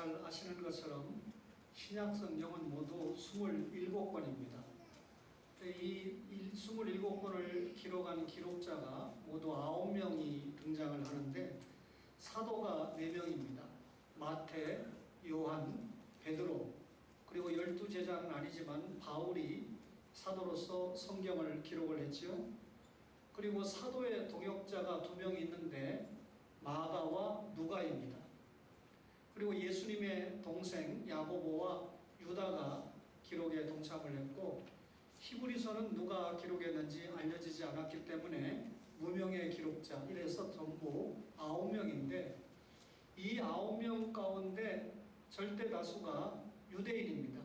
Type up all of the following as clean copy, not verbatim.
잘 아시는 것처럼 신약 성경은 모두 27권입니다. 이 27권을 기록한 기록자가 모두 9명이 등장을 하는데 사도가 4명입니다. 마태, 요한, 베드로, 그리고 12제자는 아니지만 바울이 사도로서 성경을 기록을 했지요. 그리고 사도의 동역자가 2명 있는데 마가와 누가입니다. 그리고 예수님의 동생 야고보와 유다가 기록에 동참을 했고, 히브리서는 누가 기록했는지 알려지지 않았기 때문에 무명의 기록자, 이래서 전부 9명인데 이 9명 가운데 절대 다수가 유대인입니다.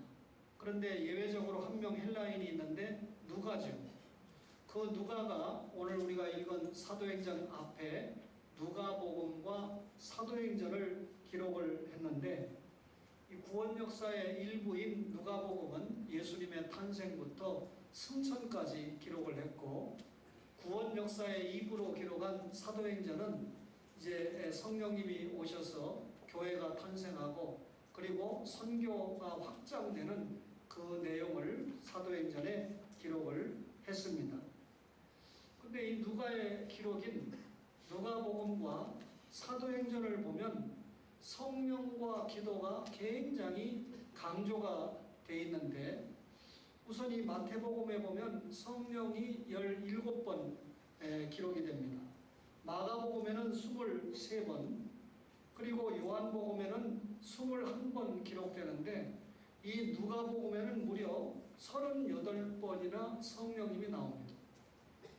그런데 예외적으로 1명 헬라인이 있는데 누가죠. 그 누가가 오늘 우리가 읽은 사도행전 앞에 누가복음과 사도행전을 기록을 했는데, 이 구원 역사의 일부인 누가복음은 예수님의 탄생부터 승천까지 기록을 했고, 구원 역사의 2부로 기록한 사도행전은 이제 성령님이 오셔서 교회가 탄생하고 그리고 선교가 확장되는 그 내용을 사도행전에 기록을 했습니다. 근데 이 누가의 기록인 누가복음과 사도행전을 보면 성령과 기도가 굉장히 강조가 되어 있는데, 우선 이 마태복음에 보면 성령이 17번 기록이 됩니다. 마가복음에는 23번, 그리고 요한복음에는 21번 기록되는데, 이 누가복음에는 무려 38번이나 성령님이 나옵니다.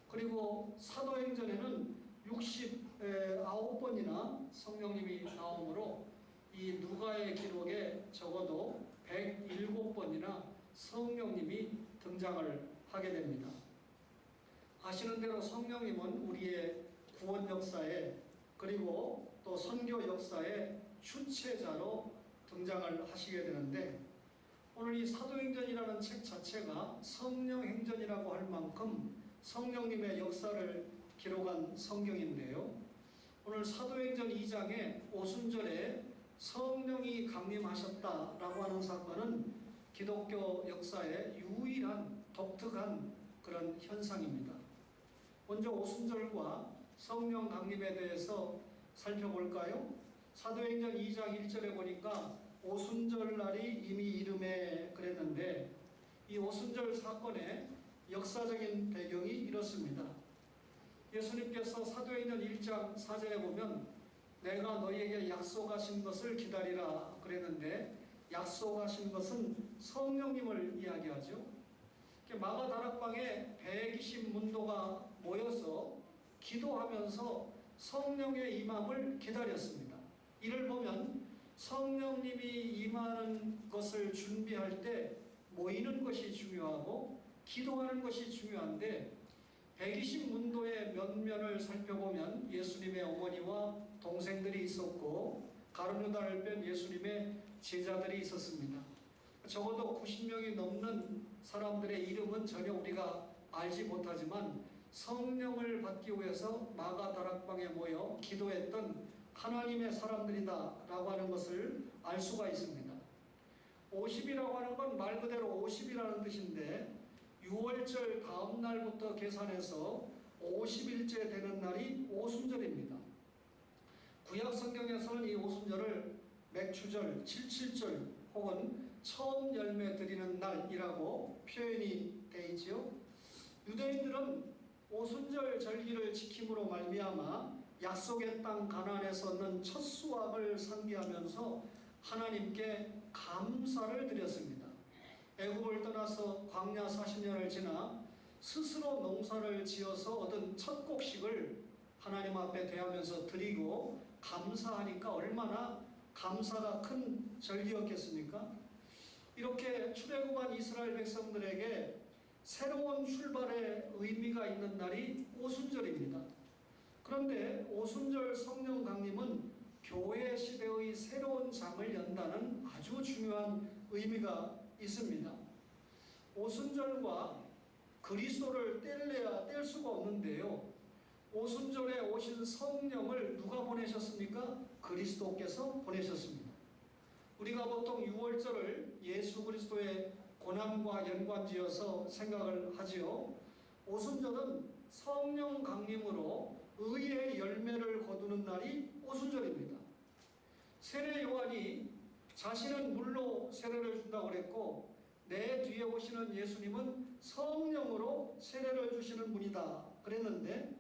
그리고 사도행전에는 69번이나 성령님이 나오므로 이 누가의 기록에 적어도 107번이나 성령님이 등장을 하게 됩니다. 아시는 대로 성령님은 우리의 구원 역사에 그리고 또 선교 역사의 주체자로 등장을 하시게 되는데, 오늘 이 사도행전이라는 책 자체가 성령행전이라고 할 만큼 성령님의 역사를 기록한 성경인데요. 오늘 사도행전 2장에 오순절에 성령이 강림하셨다라고 하는 사건은 기독교 역사의 유일한 독특한 그런 현상입니다. 먼저 오순절과 성령 강림에 대해서 살펴볼까요? 사도행전 2장 1절에 보니까 오순절 날이 이미 이름에 그랬는데, 이 오순절 사건의 역사적인 배경이 이렇습니다. 예수님께서 사도행전 1장 4절에 보면 내가 너희에게 약속하신 것을 기다리라 그랬는데, 약속하신 것은 성령님을 이야기하죠. 마가 다락방에 120 문도가 모여서 기도하면서 성령의 임함을 기다렸습니다. 이를 보면 성령님이 임하는 것을 준비할 때 모이는 것이 중요하고 기도하는 것이 중요한데, 120 문도의 면면을 살펴보면 예수님의 어머니와 동생들이 있었고 가룟유다를 뺀 예수님의 제자들이 있었습니다. 적어도 90명이 넘는 사람들의 이름은 전혀 우리가 알지 못하지만 성령을 받기 위해서 마가 다락방에 모여 기도했던 하나님의 사람들이다 라고 하는 것을 알 수가 있습니다. 50이라고 하는 건 말 그대로 50이라는 뜻인데, 6월절 다음 날부터 계산해서 50일째 되는 날이 오순절입니다. 구약 성경에서는 이 오순절을 맥추절, 칠칠절 혹은 처음 열매 드리는 날이라고 표현이 되어 있지요. 유대인들은 오순절 절기를 지킴으로 말미암아 약속의 땅 가나안에서 얻는 첫 수확을 상기하면서 하나님께 감사를 드렸습니다. 애굽을 떠나서 광야 40년을 지나 스스로 농사를 지어서 얻은 첫 곡식을 하나님 앞에 대하면서 드리고 감사하니까 얼마나 감사가 큰 절기였겠습니까? 이렇게 출애굽한 이스라엘 백성들에게 새로운 출발의 의미가 있는 날이 오순절입니다. 그런데 오순절 성령 강림은 교회 시대의 새로운 장을 연다는 아주 중요한 의미가 있습니다. 오순절과 그리스도를 뗄래야 뗄 수가 없는데요. 오순절에 오신 성령을 누가 보내셨습니까? 그리스도께서 보내셨습니다. 우리가 보통 6월절을 예수 그리스도의 고난과 연관지어서 생각을 하지요. 오순절은 성령 강림으로 의의 열매를 거두는 날이 오순절입니다. 세례 요한이 자신은 물로 세례를 준다고 그랬고, 내 뒤에 오시는 예수님은 성령으로 세례를 주시는 분이다 그랬는데,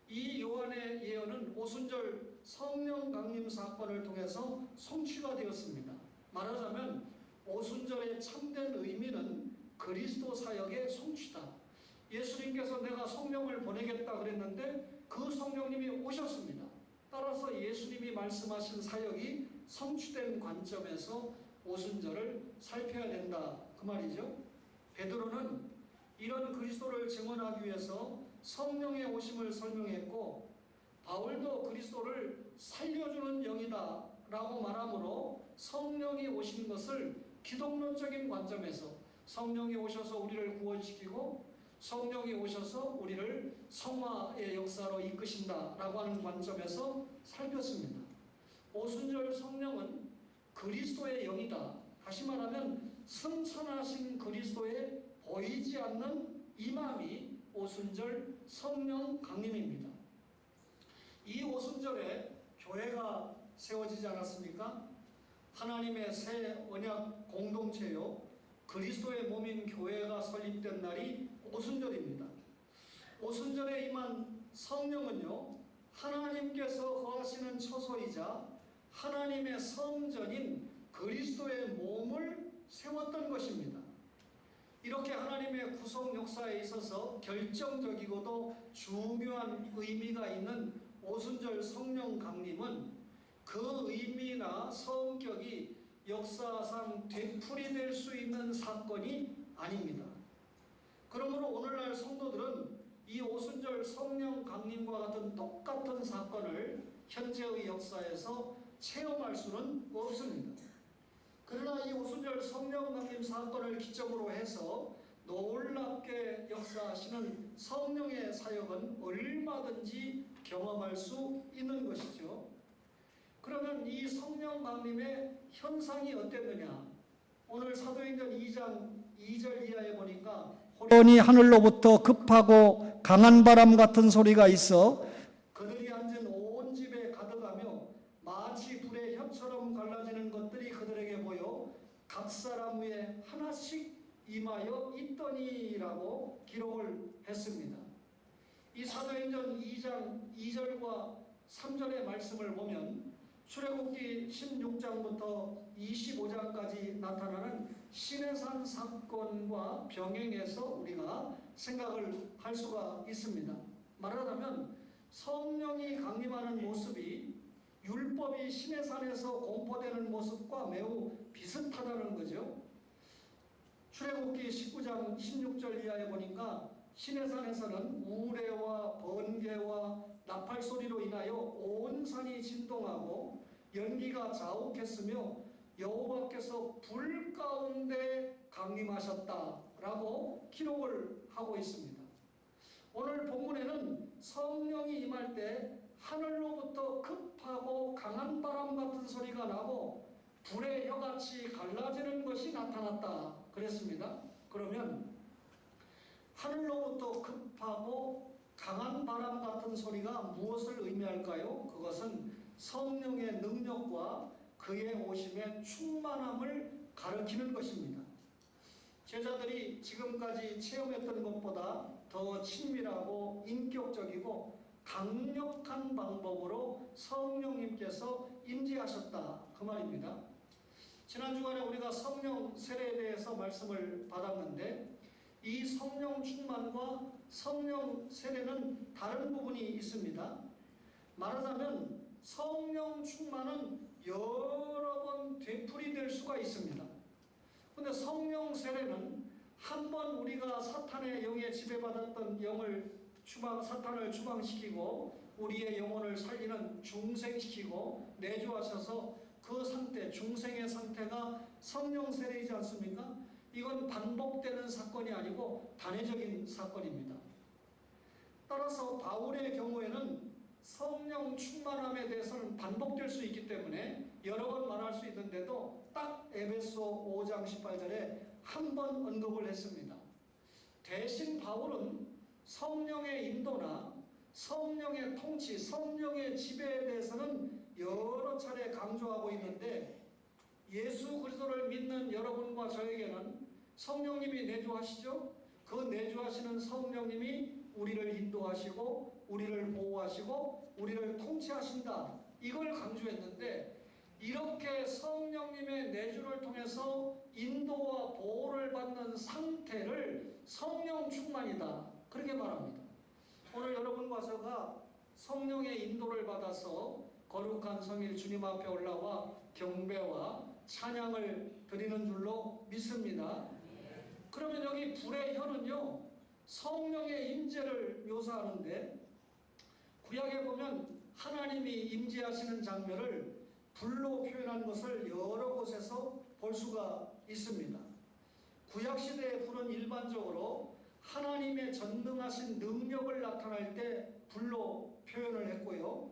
이 요한의 예언은 오순절 성령 강림 사건을 통해서 성취가 되었습니다. 말하자면 오순절의 참된 의미는 그리스도 사역의 성취다. 예수님께서 내가 성령을 보내겠다 그랬는데 그 성령님이 오셨습니다. 따라서 예수님이 말씀하신 사역이 성취된 관점에서 오순절을 살펴야 된다 그 말이죠. 베드로는 이런 그리스도를 증언하기 위해서 성령의 오심을 설명했고, 바울도 그리스도를 살려주는 영이다 라고 말하므로 성령이 오신 것을 기독론적인 관점에서 성령이 오셔서 우리를 구원시키고 성령이 오셔서 우리를 성화의 역사로 이끄신다 라고 하는 관점에서 살폈습니다. 오순절 성령은 그리스도의 영이다. 다시 말하면 승천하신 그리스도의 보이지 않는 임함이 오순절 성령 강림입니다. 이 오순절에 교회가 세워지지 않았습니까? 하나님의 새 언약 공동체요, 그리스도의 몸인 교회가 설립된 날이 오순절입니다. 오순절에 임한 성령은요, 하나님께서 거하시는 처소이자 하나님의 성전인 그리스도의 몸을 세웠던 것입니다. 이렇게 하나님의 구속 역사에 있어서 결정적이고도 중요한 의미가 있는 오순절 성령 강림은 그 의미나 성격이 역사상 되풀이될 수 있는 사건이 아닙니다. 그러므로 오늘날 성도들은 이 오순절 성령 강림과 같은 똑같은 사건을 현재의 역사에서 체험할 수는 없습니다. 그러나 이 오순절 성령 강림 사건을 기점으로 해서 놀랍게 역사하시는 성령의 사역은 얼마든지 경험할 수 있는 것이죠. 그러면 이 성령 강림의 현상이 어땠느냐? 오늘 사도행전 2장 2절 이하에 보니까 호련히 하늘로부터 급하고 강한 바람 같은 소리가 있어 그들이 앉은 온 집에 가득하며 마치 불의 혀처럼 갈라지는 것들이 그들에게 보여 각 사람 위에 하나씩 임하여 있더니라고 기록을 했습니다. 이 사도행전 2장 2절과 3절의 말씀을 보면 출애굽기 16장부터 25장까지 나타나는 시내산 사건과 병행해서 우리가 생각을 할 수가 있습니다. 말하자면 성령이 강림하는 모습이 율법이 시내산에서 공포되는 모습과 매우 비슷하다는 거죠. 출애굽기 19장 16절 이하에 보니까 시내산에서는 우레와 번개와 나팔 소리로 인하여 온 산이 진동하고 연기가 자욱했으며 여호와께서 불 가운데 강림하셨다라고 기록을 하고 있습니다. 오늘 본문에는 성령이 임할 때 하늘로부터 급하고 강한 바람 같은 소리가 나고 불의 혀같이 갈라지는 것이 나타났다 그랬습니다. 그러면 하늘로부터 급하고 강한 바람 같은 소리가 무엇을 의미할까요? 그것은 성령의 능력과 그의 오심의 충만함을 가리키는 것입니다. 제자들이 지금까지 체험했던 것보다 더 친밀하고 인격적이고 강력한 방법으로 성령님께서 임재하셨다 그 말입니다. 지난 주간에 우리가 성령 세례에 대해서 말씀을 받았는데 이 성령 충만과 성령 세례는 다른 부분이 있습니다. 말하자면 성령 충만은 여러 번 되풀이될 수가 있습니다. 그런데 성령 세례는 한 번 우리가 사탄의 영에 지배받았던 사탄을 추방시키고 우리의 영혼을 살리는 중생시키고 내주하셔서 그 상태, 중생의 상태가 성령 세례이지 않습니까? 이건 반복되는 사건이 아니고 단회적인 사건입니다. 따라서 바울의 경우에는 성령 충만함에 대해서는 반복될 수 있기 때문에 여러 번 말할 수 있는데도 딱 5장 18절에 한 번 언급을 했습니다. 대신 바울은 성령의 인도나 성령의 통치, 성령의 지배에 대해서는 여러 차례 강조하고 있는데, 예수 그리스도를 믿는 여러분과 저에게는 성령님이 내주하시죠. 그 내주하시는 성령님이 우리를 인도하시고 우리를 보호하시고 우리를 통치하신다, 이걸 강조했는데, 이렇게 성령님의 내주를 통해서 인도와 보호를 받는 상태를 성령 충만이다, 그렇게 말합니다. 오늘 여러분과 저가 성령의 인도를 받아서 거룩한 성일 주님 앞에 올라와 경배와 찬양을 드리는 줄로 믿습니다. 그러면 여기 불의 혀는요, 성령의 임재를 묘사하는데, 구약에 보면 하나님이 임재하시는 장면을 불로 표현한 것을 여러 곳에서 볼 수가 있습니다. 구약시대의 불은 일반적으로 하나님의 전능하신 능력을 나타날 때 불로 표현을 했고요,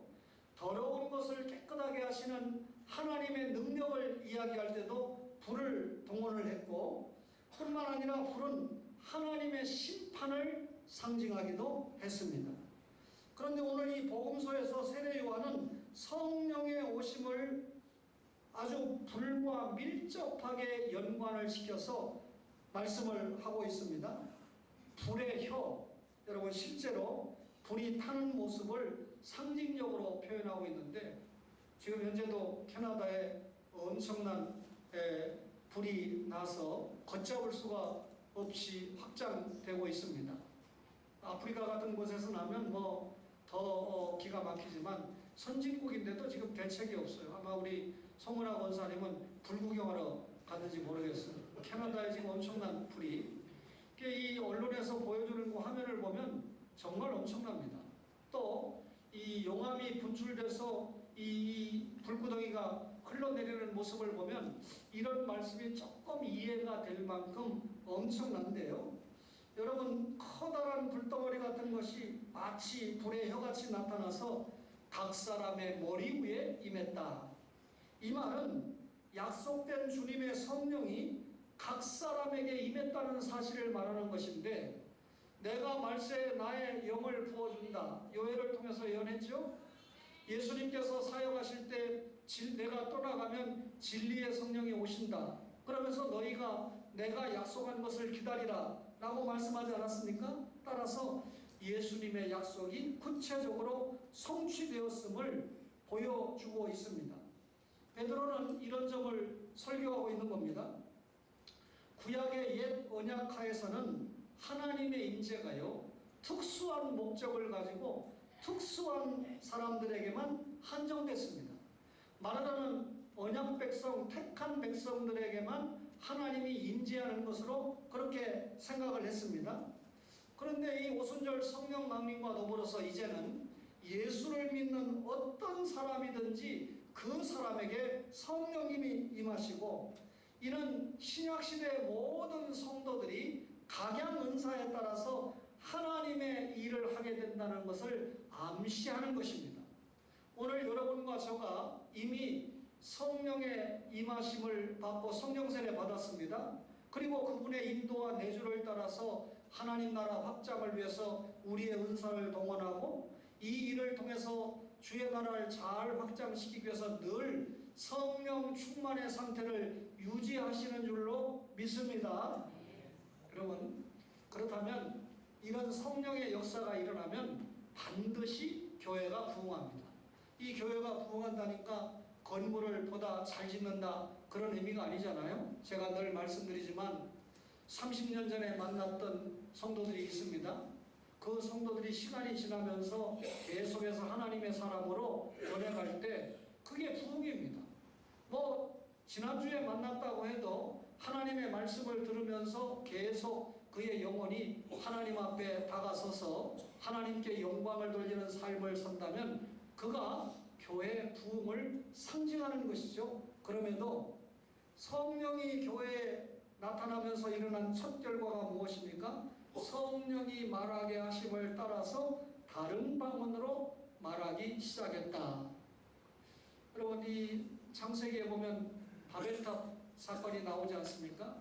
더러운 것을 깨끗하게 하시는 하나님의 능력을 이야기할 때도 불을 동원을 했고, 뿐만 아니라 불은 하나님의 심판을 상징하기도 했습니다. 그런데 오늘 이 복음서에서 세례 요한은 성령의 오심을 아주 불과 밀접하게 연관을 시켜서 말씀을 하고 있습니다. 불의 혀, 여러분 실제로 불이 타는 모습을 상징적으로 표현하고 있는데, 지금 현재도 캐나다에 엄청난 불이 나서 걷잡을 수가 없이 확장되고 있습니다. 아프리카 같은 곳에서 나면 더 기가 막히지만 선진국인데도 지금 대책이 없어요. 아마 우리 송은아 권사님은 불구경하러 갔는지 모르겠어요. 캐나다에 지금 엄청난 불이, 이 언론에서 보여주는 그 화면을 보면 정말 엄청납니다. 또 이 용암이 분출돼서 이 불구덩이가 흘러내리는 모습을 보면 이런 말씀이 조금 이해가 될 만큼 엄청난데요. 여러분, 커다란 불덩어리 같은 것이 마치 불의 혀같이 나타나서 각 사람의 머리 위에 임했다. 이 말은 약속된 주님의 성령이 각 사람에게 임했다는 사실을 말하는 것인데, 내가 말세에 나의 영을 부어준다, 요엘을 통해서 예언했죠. 예수님께서 사역하실 때 내가 떠나가면 진리의 성령이 오신다, 그러면서 너희가 내가 약속한 것을 기다리라 라고 말씀하지 않았습니까? 따라서 예수님의 약속이 구체적으로 성취되었음을 보여주고 있습니다. 베드로는 이런 점을 설교하고 있는 겁니다. 구약의 옛 언약하에서는 하나님의 임재가요, 특수한 목적을 가지고 특수한 사람들에게만 한정됐습니다. 말하자면 언약 백성, 택한 백성들에게만 하나님이 임재하는 것으로 그렇게 생각을 했습니다. 그런데 이 오순절 성령 강림과 더불어서 이제는 예수를 믿는 어떤 사람이든지 그 사람에게 성령님이 임하시고, 이는 신약시대의 모든 성도들이 각양 은사에 따라서 하나님의 일을 하게 된다는 것을 암시하는 것입니다. 오늘 여러분과 저가 이미 성령의 임하심을 받고 성령 세례 받았습니다. 그리고 그분의 인도와 내주를 따라서 하나님 나라 확장을 위해서 우리의 은사를 동원하고, 이 일을 통해서 주의 나라를 잘 확장시키기 위해서 늘 성령 충만의 상태를 유지하시는 줄로 믿습니다. 여러분, 그렇다면 이런 성령의 역사가 일어나면 반드시 교회가 부흥합니다. 이 교회가 부흥한다니까 건물을 보다 잘 짓는다, 그런 의미가 아니잖아요. 제가 늘 말씀드리지만 30년 전에 만났던 성도들이 있습니다. 그 성도들이 시간이 지나면서 계속해서 하나님의 사람으로 변해갈 때 그게 부흥입니다. 지난주에 만났다고 해도 하나님의 말씀을 들으면서 계속 그의 영혼이 하나님 앞에 다가서서 하나님께 영광을 돌리는 삶을 산다면 그가 교회의 부흥을 상징하는 것이죠. 그럼에도 성령이 교회에 나타나면서 일어난 첫 결과가 무엇입니까? 성령이 말하게 하심을 따라서 다른 방언으로 말하기 시작했다. 여러분, 이 창세기에 보면 바벨탑 사건이 나오지 않습니까?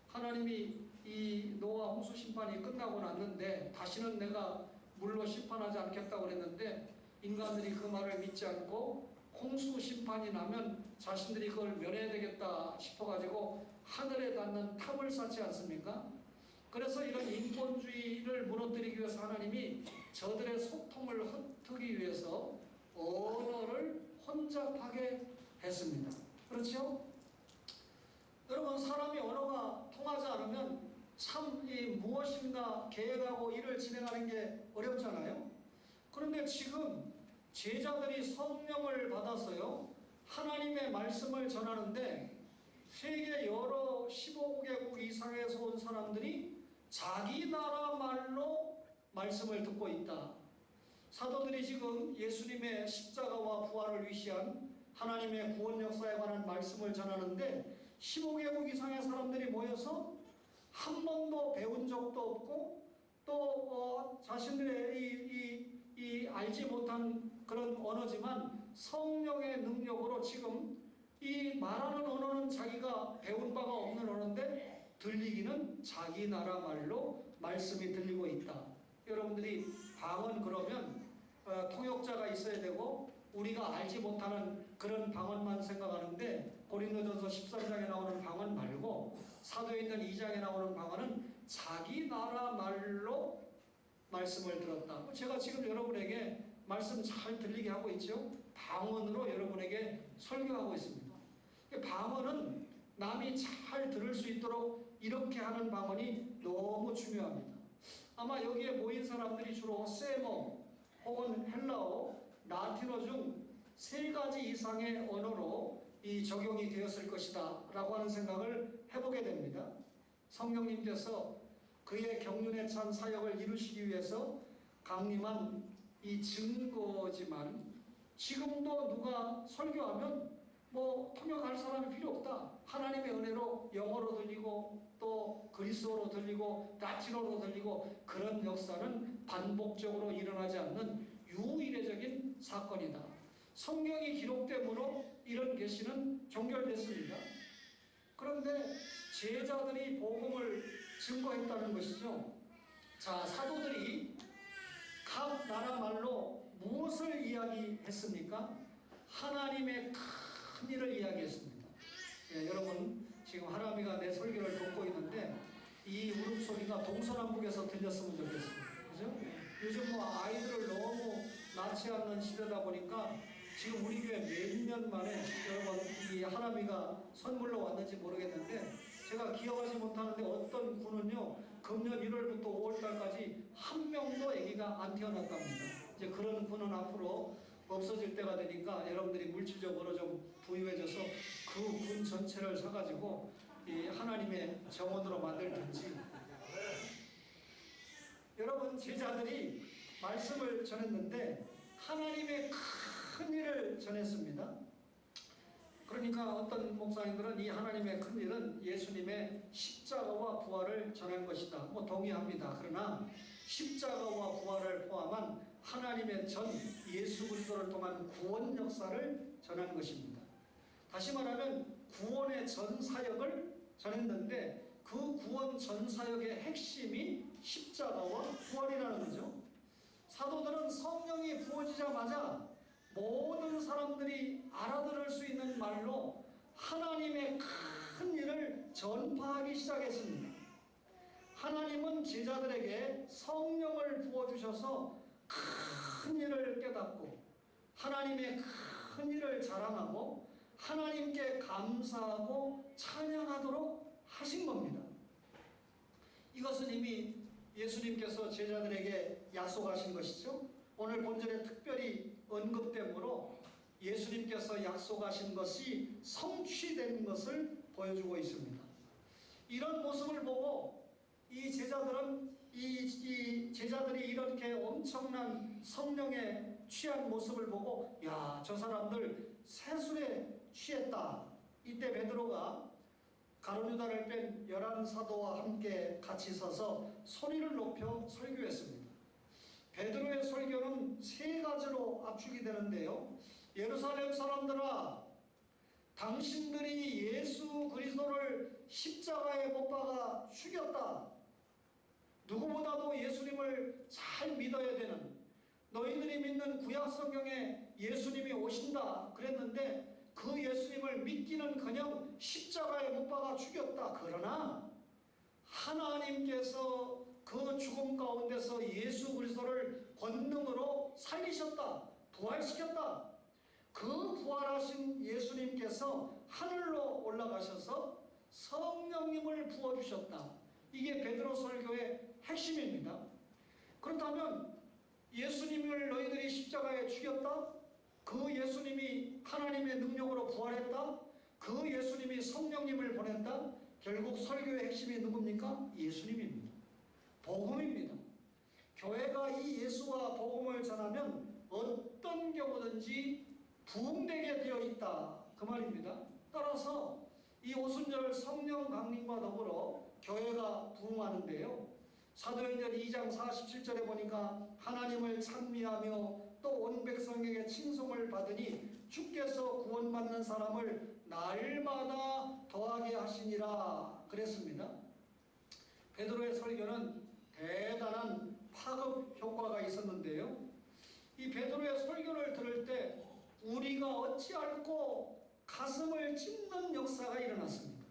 하나님이 이 노아 홍수 심판이 끝나고 났는데 다시는 내가 물로 심판하지 않겠다고 그랬는데 인간들이 그 말을 믿지 않고 홍수 심판이 나면 자신들이 그걸 면해야 되겠다 싶어가지고 하늘에 닿는 탑을 쌓지 않습니까? 그래서 이런 인본주의를 무너뜨리기 위해서 하나님이 저들의 소통을 흩트기 위해서 언어를 혼잡하게 했습니다. 그렇죠? 여러분, 사람이 언어가 통하지 않으면 참 이 무엇인가 계획하고 일을 진행하는 게 어렵잖아요. 그런데 지금 제자들이 성령을 받았어요. 하나님의 말씀을 전하는데 세계 여러 15개국 이상에서 온 사람들이 자기 나라 말로 말씀을 듣고 있다. 사도들이 지금 예수님의 십자가와 부활을 위시한 하나님의 구원 역사에 관한 말씀을 전하는데 15개국 이상의 사람들이 모여서 한 번도 배운 적도 없고 또 자신들의 이 알지 못한 그런 언어지만 성령의 능력으로 지금 이 말하는 언어는 자기가 배운 바가 없는 언어인데 들리기는 자기 나라 말로 말씀이 들리고 있다. 여러분들이 방언 그러면 통역자가 있어야 되고 우리가 알지 못하는 그런 방언만 생각하는데 고린도전서 13장에 나오는 방언 말고 사도행전 2장에 나오는 방언은 자기 나라 말로 말씀을 들었다. 제가 지금 여러분에게 말씀 잘 들리게 하고 있죠? 방언으로 여러분에게 설교하고 있습니다. 방언은 남이 잘 들을 수 있도록 이렇게 하는 방언이 너무 중요합니다. 아마 여기에 모인 사람들이 주로 세모 혹은 헬라어, 라틴어 중 3가지 이상의 언어로 이 적용이 되었을 것이다 라고 하는 생각을 해보게 됩니다. 성령님께서 그의 경륜에 찬 사역을 이루시기 위해서 강림한 이 증거지만 지금도 누가 설교하면 뭐 통역할 사람이 필요 없다. 하나님의 은혜로 영어로 들리고 또 그리스어로 들리고 라틴어로 들리고 그런 역사는 반복적으로 일어나지 않는 유일해적인 사건이다. 성경이 기록됨으로 이런 계시는 종결됐습니다. 그런데 제자들이 복음을 증거했다는 것이죠. 자, 사도들이 각 나라 말로 무엇을 이야기했습니까? 하나님의 큰 일을 이야기했습니다. 예, 여러분 지금 하람이가 내 설교를 듣고 있는데 이 울음소리가 동서남북에서 들렸으면 좋겠습니다. 그죠? 요즘 뭐 아이들을 너무 낳지 않는 시대다 보니까 지금 우리 교회 몇 년 만에 여러분 이 하람이가 선물로 왔는지 모르겠는데 제가 기억하지 못하는데 어떤 군은요 금년 1월부터 5월달까지 한 명도 아기가 안 태어났답니다. 이제 그런 군은 앞으로 없어질 때가 되니까 여러분들이 물질적으로 좀 부유해져서 그 군 전체를 사가지고 이 하나님의 정원으로 만들든지. 여러분 제자들이 말씀을 전했는데 하나님의 큰 일을 전했습니다. 그러니까 어떤 목사님들은 이 하나님의 큰 일은 예수님의 십자가와 부활을 전한 것이다. 뭐 동의합니다. 그러나 십자가와 부활을 포함한 하나님의 전 예수 그리스도를 통한 구원 역사를 전한 것입니다. 다시 말하면 구원의 전 사역을 전했는데 그 구원 전 사역의 핵심이 십자가와 부활이라는 거죠. 사도들은 성령이 부어지자마자 모든 사람들이 알아들을 수 있는 말로 하나님의 큰 일을 전파하기 시작했습니다. 하나님은 제자들에게 성령을 부어주셔서 큰 일을 깨닫고 하나님의 큰 일을 자랑하고 하나님께 감사하고 찬양하도록 하신 겁니다. 이것은 이미 예수님께서 제자들에게 약속하신 것이죠. 오늘 본절에 특별히 언급되므로 예수님께서 약속하신 것이 성취된 것을 보여주고 있습니다. 이런 모습을 보고 이 제자들은 이 제자들이 이렇게 엄청난 성령에 취한 모습을 보고 야, 저 사람들 세술에 취했다. 이때 베드로가 가룟 유다를 뺀 11사도와 함께 같이 서서 소리를 높여 설교했습니다. 베드로의 설교는 3가지로 압축이 되는데요. 예루살렘 사람들아, 당신들이 예수 그리스도를 그리스도를 십자가에 못 박아 죽였다. 누구보다도 예수님을 잘 믿어야 되는, 너희들이 믿는 구약 성경에 예수님이 오신다 그랬는데 그 예수님을 믿기는커녕 십자가에 못 박아 죽였다. 그러나 하나님께서 그 죽음 가운데서 예수 그리스도를 권능으로 살리셨다. 부활시켰다. 그 부활하신 예수님께서 하늘로 올라가셔서 성령님을 부어주셨다. 이게 베드로 설교의 핵심입니다. 그렇다면 예수님을 너희들이 십자가에 죽였다? 그 예수님이 하나님의 능력으로 부활했다? 그 예수님이 성령님을 보낸다? 결국 설교의 핵심이 누굽니까? 예수님입니다. 복음입니다. 교회가 이 예수와 복음을 전하면 어떤 경우든지 부흥되게 되어 있다. 그 말입니다. 따라서 이 오순절 성령 강림과 더불어 교회가 부흥하는데요. 사도행전 2장 47절에 보니까 하나님을 찬미하며 또 온 백성에게 칭송을 받으니 주께서 구원받는 사람을 날마다 더하게 하시니라 그랬습니다. 베드로의 설교는 대단한 파급 효과가 있었는데요. 이 베드로의 설교를 들을 때 우리가 어찌할꼬 가슴을 찢는 역사가 일어났습니다.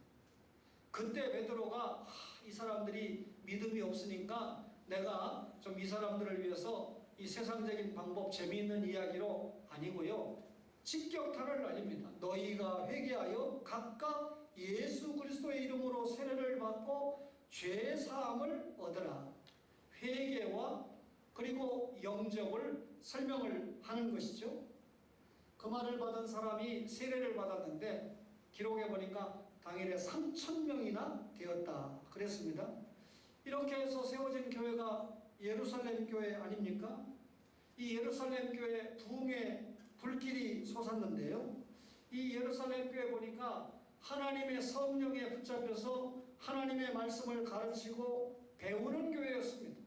그때 베드로가 이 사람들이 믿음이 없으니까 내가 좀 이 사람들을 위해서 이 세상적인 방법, 재미있는 이야기로 아니고요, 직격탄을 날립니다. 너희가 회개하여 각각 예수 그리스도의 이름으로 세례를 받고 죄 사함을 얻으라. 회개와 그리고 영접을 설명을 하는 것이죠. 그 말을 받은 사람이 세례를 받았는데 기록해 보니까 당일에 3,000명이나 되었다 그랬습니다. 이렇게 해서 세워진 교회가 예루살렘 교회 아닙니까? 이 예루살렘 교회 부흥의 불길이 솟았는데요. 이 예루살렘 교회 보니까 하나님의 성령에 붙잡혀서 하나님의 말씀을 가르치고 배우는 교회였습니다.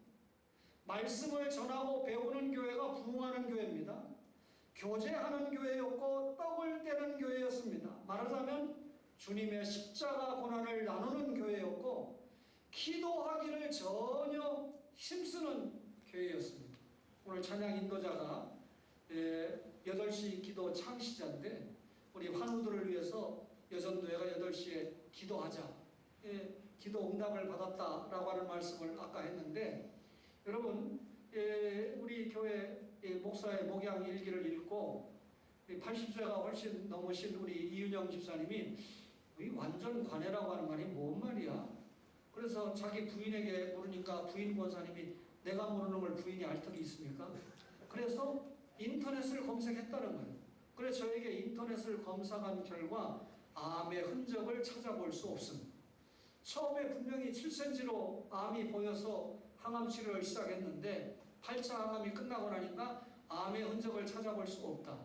말씀을 전하고 배우는 교회가 부흥하는 교회입니다. 교제하는 교회였고 떡을 떼는 교회였습니다. 말하자면 주님의 십자가 고난을 나누는 교회였고 기도하기를 전혀 힘쓰는 교회였습니다. 오늘 찬양 인도자가 8시 기도 창시자인데 우리 환우들을 위해서 여전도회가 8시에 기도하자, 기도 응답을 받았다라고 하는 말씀을 아까 했는데, 여러분 우리 교회 목사의 목양 일기를 읽고 80세가 훨씬 넘으신 우리 이윤영 집사님이 완전 관해라고 하는 말이 뭔 말이야? 그래서 자기 부인에게 물으니까 부인 권사님이 내가 모르는 걸 부인이 알 턱이 있습니까? 그래서 인터넷을 검색했다는 거예요. 그래서 저에게 인터넷을 검색한 결과 암의 흔적을 찾아볼 수 없습니다. 처음에 분명히 7cm로 암이 보여서 항암 치료를 시작했는데 8차 항암이 끝나고 나니까 암의 흔적을 찾아볼 수 없다.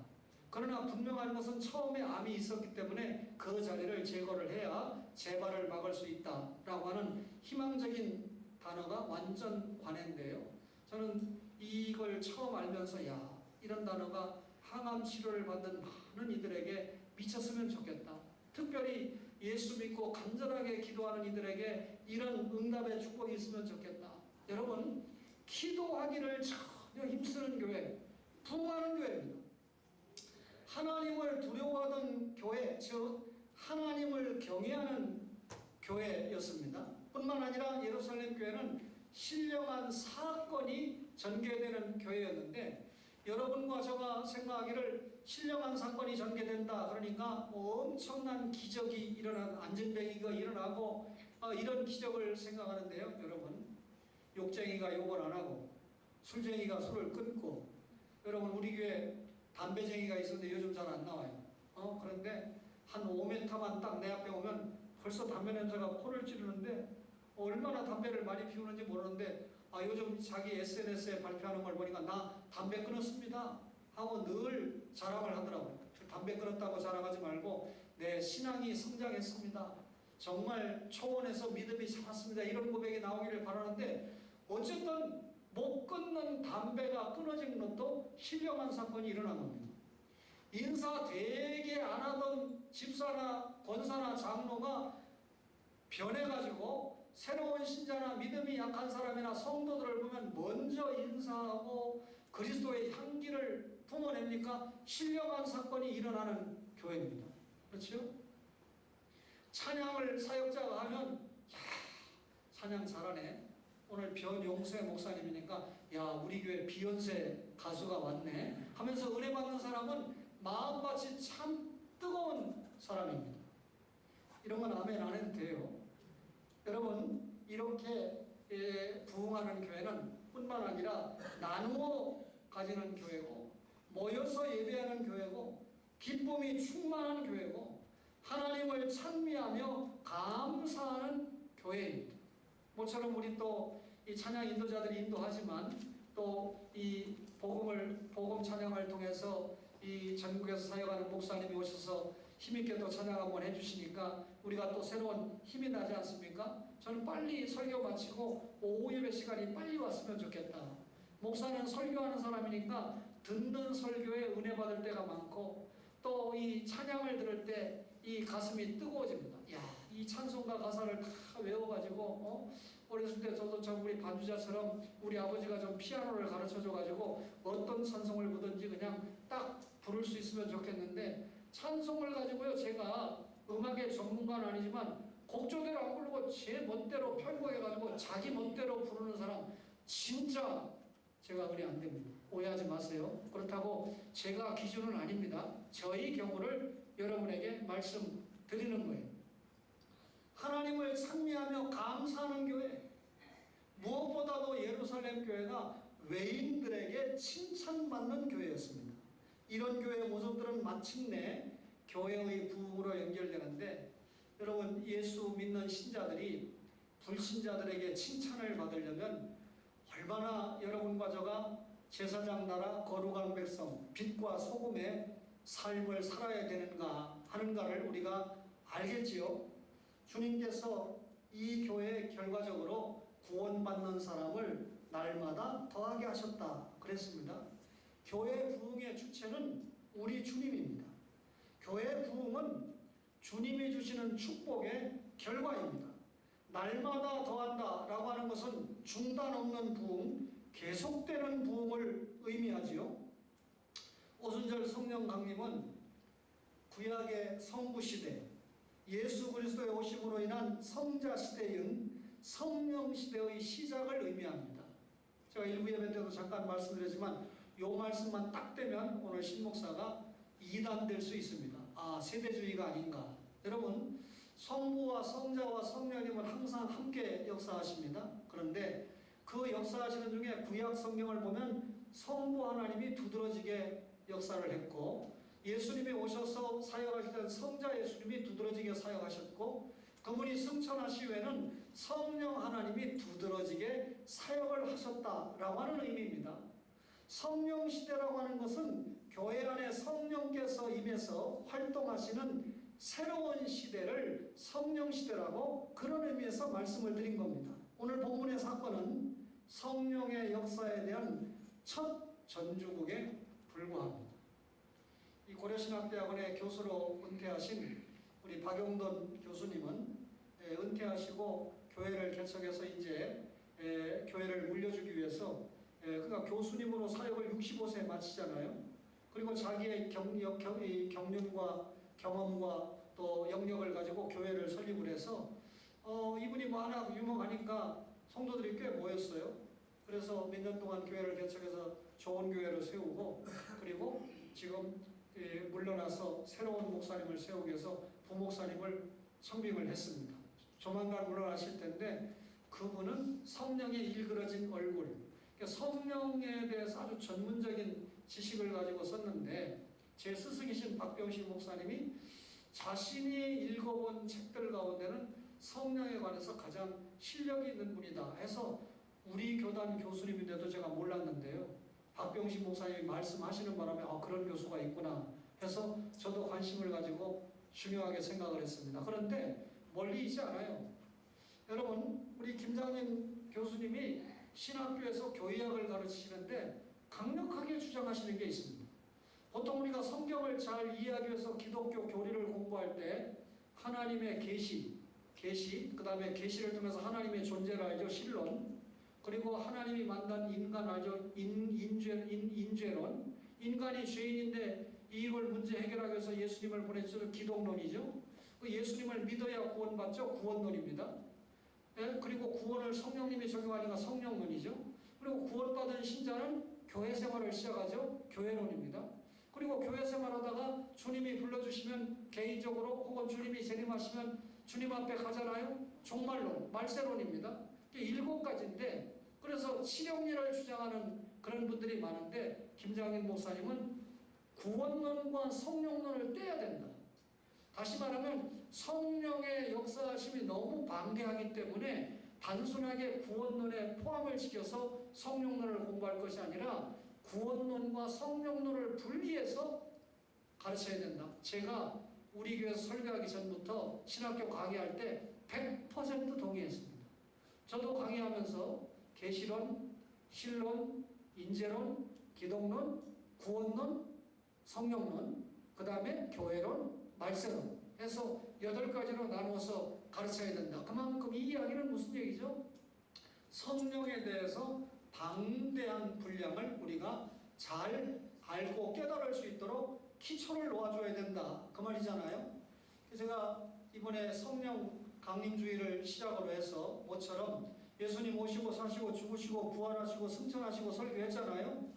그러나 분명한 것은 처음에 암이 있었기 때문에 그 자리를 제거를 해야 재발을 막을 수 있다라고 하는 희망적인 단어가 완전 관해인데요. 저는 이걸 처음 알면서 이런 단어가 항암 치료를 받는 많은 이들에게 미쳤으면 좋겠다. 특별히 예수 믿고 간절하게 기도하는 이들에게 이런 응답의 축복이 있으면 좋겠다. 여러분, 기도하기를 전혀 힘쓰는 교회, 부흥하는 교회입니다. 하나님을 두려워하던 교회, 즉 하나님을 경외하는 교회였습니다. 뿐만 아니라 예루살렘 교회는 신령한 사건이 전개되는 교회였는데, 여러분과 제가 생각하기를 신령한 사건이 전개된다 그러니까 엄청난 기적이 일어난, 안전뱅이가 일어나고 이런 기적을 생각하는데요. 여러분, 욕쟁이가 욕을 안 하고 술쟁이가 술을 끊고, 여러분 우리 교회 담배쟁이가 있었는데 요즘 잘 안 나와요. 그런데 한 5m만 딱 내 앞에 오면 벌써 담배 냄새가 코를 찌르는데 얼마나 담배를 많이 피우는지 모르는데 요즘 자기 SNS에 발표하는 걸 보니까 나 담배 끊었습니다 하고 늘 자랑을 하더라고요. 담배 끊었다고 자랑하지 말고 내 신앙이 성장했습니다, 정말 초원에서 믿음이 자랐습니다, 이런 고백이 나오기를 바라는데, 어쨌든 못 끊는 담배가 끊어진 것도 신령한 사건이 일어난 겁니다. 인사 되게 안 하던 집사나 권사나 장로가 변해가지고 새로운 신자나 믿음이 약한 사람이나 성도들을 보면 먼저 인사하고 그리스도의 향기를 뿜어냅니까? 신령한 사건이 일어나는 교회입니다. 그렇죠? 찬양을 사역자가 하면 야, 찬양 잘하네. 오늘 변용세 목사님이니까 야, 우리 교회 비욘세 가수가 왔네 하면서 은혜 받는 사람은 마음밭이 참 뜨거운 사람입니다. 이런 건 아멘 안 해도 돼요. 여러분, 이렇게 부흥하는 교회는 뿐만 아니라 나누어 가지는 교회고, 모여서 예배하는 교회고, 기쁨이 충만한 교회고, 하나님을 찬미하며 감사하는 교회입니다. 모처럼 우리 또 이 찬양 인도자들이 인도하지만 또 이 복음 찬양을 통해서 이 전국에서 사역하는 목사님이 오셔서 힘있게 또 찬양 한번 해주시니까 우리가 또 새로운 힘이 나지 않습니까? 저는 빨리 설교 마치고 오후 예배 시간이 빨리 왔으면 좋겠다. 목사는 설교하는 사람이니까 듣는 설교에 은혜 받을 때가 많고 또 이 찬양을 들을 때 이 가슴이 뜨거워집니다. 야, 이 찬송가 가사를 다 외워가지고 어렸을 때 저도 참 우리 반주자처럼 우리 아버지가 좀 피아노를 가르쳐줘가지고 어떤 찬송을 부든지 그냥 딱 부를 수 있으면 좋겠는데 찬송을 가지고요, 제가 음악의 전문가는 아니지만 곡조대로 안 부르고 제 멋대로 편곡해가지고 자기 멋대로 부르는 사람 진짜 제가 은혜 안 됩니다. 오해하지 마세요. 그렇다고 제가 기준은 아닙니다. 저희 경우를 여러분에게 말씀드리는 거예요. 하나님을 찬미하며 감사하는 교회, 무엇보다도 예루살렘 교회가 외인들에게 칭찬받는 교회였습니다. 이런 교회의 모습들은 마침내 교회의 부흥으로 연결되는데, 여러분, 예수 믿는 신자들이 불신자들에게 칭찬을 받으려면 얼마나 여러분과 저가 제사장 나라 거룩한 백성 빛과 소금의 삶을 살아야 되는가 하는가를 우리가 알겠지요. 주님께서 이 교회에 결과적으로 구원받는 사람을 날마다 더하게 하셨다 그랬습니다. 교회 부흥의 주체는 우리 주님입니다. 교회 부흥은 주님이 주시는 축복의 결과입니다. 날마다 더한다 라고 하는 것은 중단 없는 부흥, 계속되는 부흥을 의미하지요. 오순절 성령 강림은 구약의 성부 시대, 예수 그리스도의 오심으로 인한 성자 시대인 성령 시대의 시작을 의미합니다. 제가 일부 예배 때도 잠깐 말씀드렸지만 이 말씀만 딱 되면 오늘 신목사가 이단될 수 있습니다. 아, 세대주의가 아닌가. 여러분, 성부와 성자와 성령님은 항상 함께 역사하십니다. 그런데 그 역사하시는 중에 구약 성경을 보면 성부 하나님이 두드러지게 역사를 했고, 예수님이 오셔서 사역하실 때는 성자 예수님이 두드러지게 사역하셨고, 그분이 승천하시후에는 성령 하나님이 두드러지게 사역을 하셨다라고 하는 의미입니다. 성령 시대라고 하는 것은 교회 안에 성령께서 임해서 활동하시는 새로운 시대를 성령 시대라고, 그런 의미에서 말씀을 드린 겁니다. 오늘 본문의 사건은 성령의 역사에 대한 첫 전주국에 불과합니다. 이 고려신학대학원의 교수로 은퇴하신 우리 박용돈 교수님은 은퇴하시고 교회를 개척해서 이제 교회를 물려주기 위해서 그러니까 교수님으로 사역을 65세에 마치잖아요. 그리고 자기의 경륜과 경험과 또 영역을 가지고 교회를 설립을 해서 이분이 워낙 유명하니까 성도들이 꽤 모였어요. 그래서 몇 년 동안 교회를 개척해서 좋은 교회를 세우고, 그리고 지금 물러나서 새로운 목사님을 세우기 위해서 부목사님을 청빙을 했습니다. 조만간 물러나실 텐데 그분은 성령의 일그러진 얼굴, 그러니까 성령에 대해서 아주 전문적인 지식을 가지고 썼는데, 제 스승이신 박병식 목사님이 자신이 읽어본 책들 가운데는 성령에 관해서 가장 실력이 있는 분이다 해서 우리 교단 교수님인데도 제가 몰랐는데요. 박병식 목사님이 말씀하시는 바람에 그런 교수가 있구나 해서 저도 관심을 가지고 중요하게 생각을 했습니다. 그런데 멀리 있지 않아요. 여러분, 우리 김장림 교수님이 신학교에서 교의학을 가르치시는데 강력하게 주장하시는 게 있습니다. 보통 우리가 성경을 잘 이해하기 위해서 기독교 교리를 공부할 때 하나님의 계시, 계시, 그 다음에 계시를 통해서 하나님의 존재를 알죠. 신론. 그리고 하나님이 만든 인간 알죠. 인죄론. 인간이 죄인인데 이걸 문제 해결하기 위해서 예수님을 보내서 기독론이죠. 그 예수님을 믿어야 구원받죠. 구원론입니다. 예? 그리고 구원을 성령님이 적용하니까 성령론이죠. 그리고 구원받은 신자는 교회 생활을 시작하죠. 교회론입니다. 그리고 교회 생활하다가 주님이 불러주시면 개인적으로 혹은 주님이 재림하시면 주님 앞에 가잖아요. 종말론, 말세론입니다. 이게 7가지인데 그래서 실용리를 주장하는 그런 분들이 많은데 김장인 목사님은 구원론과 성령론을 떼야 된다. 다시 말하면 성령의 역사하심이 너무 방대하기 때문에 단순하게 구원론에 포함을 시켜서 성령론을 공부할 것이 아니라 구원론과 성령론을 분리해서 가르쳐야 된다. 제가 우리 교회에서 설교하기 전부터 신학교 강의할 때 100% 동의했습니다. 저도 강의하면서 계시론, 신론, 인재론, 기독론, 구원론, 성령론, 그 다음에 교회론, 말세론 해서 8가지로 나누어서 가르쳐야 된다. 그만큼 이 이야기는 무슨 얘기죠? 성령에 대해서 방대한 분량을 우리가 잘 알고 깨달을 수 있도록 기초를 놓아줘야 된다. 그 말이잖아요. 제가 이번에 성령 강림주의를 시작으로 해서 모처럼 예수님 오시고 사시고 죽으시고 부활하시고 승천하시고 설교했잖아요.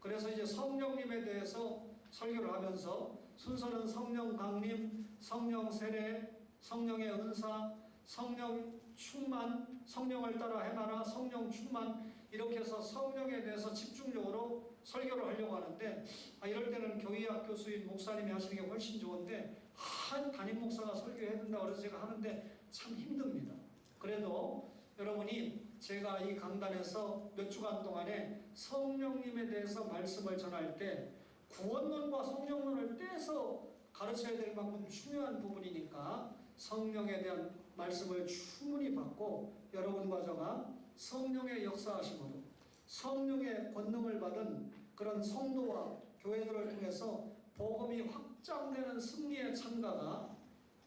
그래서 이제 성령님에 대해서 설교를 하면서 순서는 성령 강림, 성령 세례, 성령의 은사, 성령 충만, 성령을 따라 행하라, 성령 충만, 이렇게 해서 성령에 대해서 집중적으로 설교를 하려고 하는데 이럴 때는 교회학 교수인 목사님이 하시는 게 훨씬 좋은데 한 담임 목사가 설교해야 된다고 그래서 제가 하는데 참 힘듭니다. 그래도 여러분이 제가 이 강단에서 몇 주간 동안에 성령님에 대해서 말씀을 전할 때 구원론과 성령론을 떼서 가르쳐야 될 만큼 중요한 부분이니까 성령에 대한 말씀을 충분히 받고 여러분과 저가 성령의 역사하심으로 성령의 권능을 받은 그런 성도와 교회들을 통해서 복음이 확장되는 승리의 찬가가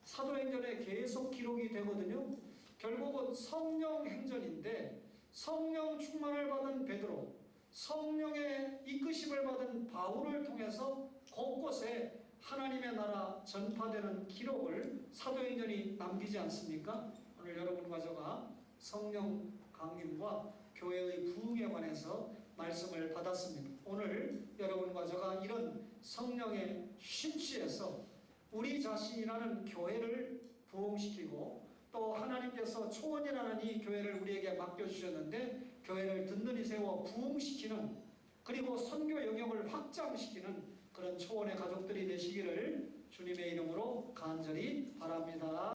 사도행전에 계속 기록이 되거든요. 결국은 성령 행전인데 성령 충만을 받은 베드로, 성령의 이끄심을 받은 바울을 통해서 곳곳에 하나님의 나라 전파되는 기록을 사도행전이 남기지 않습니까? 오늘 여러분과 저가 성령 강림과 교회의 부흥에 관해서 말씀을 받았습니다. 오늘 여러분과 저가 이런 성령의 심취에서 우리 자신이라는 교회를 부흥시키고 또 하나님께서 초원이라는 이 교회를 우리에게 맡겨주셨는데 교회를 든든히 세워 부흥시키는 그리고 선교 영역을 확장시키는 그런 초원의 가족들이 되시기를 주님의 이름으로 간절히 바랍니다.